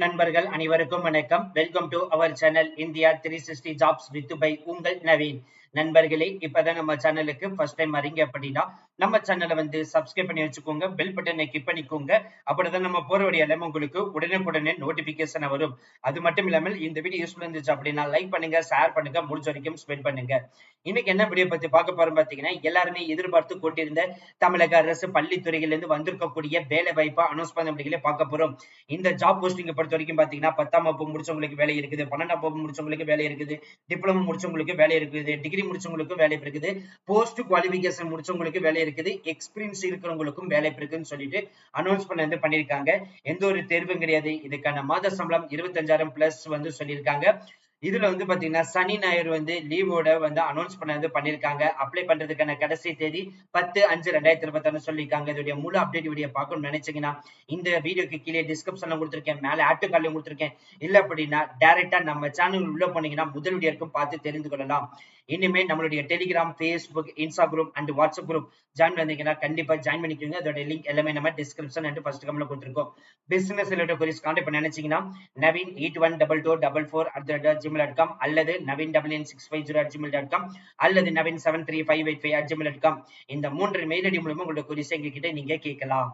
நண்பர்கள் அனைவருக்கும் வணக்கம். Welcome to our channel India 360 jobs with by உங்கள் நவீன். நண்பர்களே, இப்பதான் நம்ம சேனலுக்கு ஃபர்ஸ்ட் டைம் வரீங்க அப்படின்னா நம்ம சேனலை வந்து சப்ஸ்கிரைப் பண்ணி வச்சுக்கோங்க, பெல் பட்டனை கிளிக் பண்ணிக்கோங்க. அப்படிதான் நம்ம போற வழி எல்லாமே உங்களுக்கு உடனுக்குடனே நோட்டிபிகேஷன் வரும். அது மட்டும் இல்லாமல் இந்த வீடியோ யூஸ்ஃபுல் இருந்துச்சு அப்படின்னா லைக் பண்ணுங்க, ஷேர் பண்ணுங்க, முடிஞ்ச வரைக்கும் ஸ்பெண்ட் பண்ணுங்க. இன்னைக்கு என்ன வீடியோ பத்தி பார்க்க போறோம் பாத்தீங்கன்னா, எல்லாருமே எதிர்பார்த்து கொண்டிருந்த தமிழக அரசு பள்ளித்துறையிலிருந்து வந்திருக்கக்கூடிய வேலை வாய்ப்பை அனௌன்ஸ் பண்ண பார்க்க போறோம். இந்த ஜாப் போஸ்டிங்கை பொறுத்த வரைக்கும் பாத்தீங்கன்னா 10ஆம் வகுப்பு முடிச்சவங்களுக்கு வேலை இருக்குது, 12ஆம் வகுப்பு முடிச்சவங்களுக்கு வேலை இருக்குது, டிப்ளமோ முடிச்சவங்களுக்கு வேலை இருக்குது, டிகிரி முடிச்சவங்களுக்கு வேலை இருக்குது, போஸ்ட் குவாலிபிகேஷன் முடிச்சவங்களுக்கு வேலை இருக்குது, எக்ஸ்பீரியன்ஸ் இருக்கிறவங்களுக்கும் வேலை இருக்குன்னு சொல்லிட்டு அனௌன்ஸ் பண்ணிருக்காங்க. எந்த ஒரு தேர்வும் கிடையாது. இதுக்கான மாத சம்பளம் 25,000 பிளஸ் வந்து சொல்லியிருக்காங்க. இதுல வந்து பாத்தீங்கன்னா சனி ஞாயிறு வந்து லீவோட வந்து அனௌன்ஸ் பண்ணிருக்காங்க. அப்ளை பண்றதுக்கான கடைசி தேதி 10/5/2026 சொல்லியிருக்காங்க. இதோட முழு அப்டேட் வீடியோ பார்க்கணும்னு நினைச்சீங்கன்னா இந்த வீடியோக்கு கீழே டிஸ்கிரிப்ஷன்ல கொடுத்திருக்கேன், மேல ஆட் கார்டுல கொடுத்திருக்கேன். இல்ல அப்படின்னா டைரக்டா நம்ம சேனல் உள்ள போனீங்கன்னா முதல் வீடியோ இருக்கும், பார்த்து தெரிந்து கொள்ளலாம். இனிமே நம்மளுடைய Telegram, Facebook, Instagram and WhatsApp group join பண்ணீங்கன்னா கண்டிப்பா ஜாயின் பண்ணிக்கோங்க. அதோட லிங்க் எல்லாமே நம்ம டிஸ்கிரிப்ஷன் அண்ட் ஃபர்ஸ்ட் கமெண்ட்ல கொடுத்திருக்கோம். பிசினஸ் ரிலேட்டட் queries கான்டாக்ட் பண்ண நினைச்சீங்கன்னா நவீன் 812244@gmail.com அல்லது naveen99650@gmail.com அல்லது naveen735855@gmail.com இந்த 3 மெயில் ஐடி மூலமா உங்களோட queries எங்ககிட்ட நீங்க கேட்கலாம்.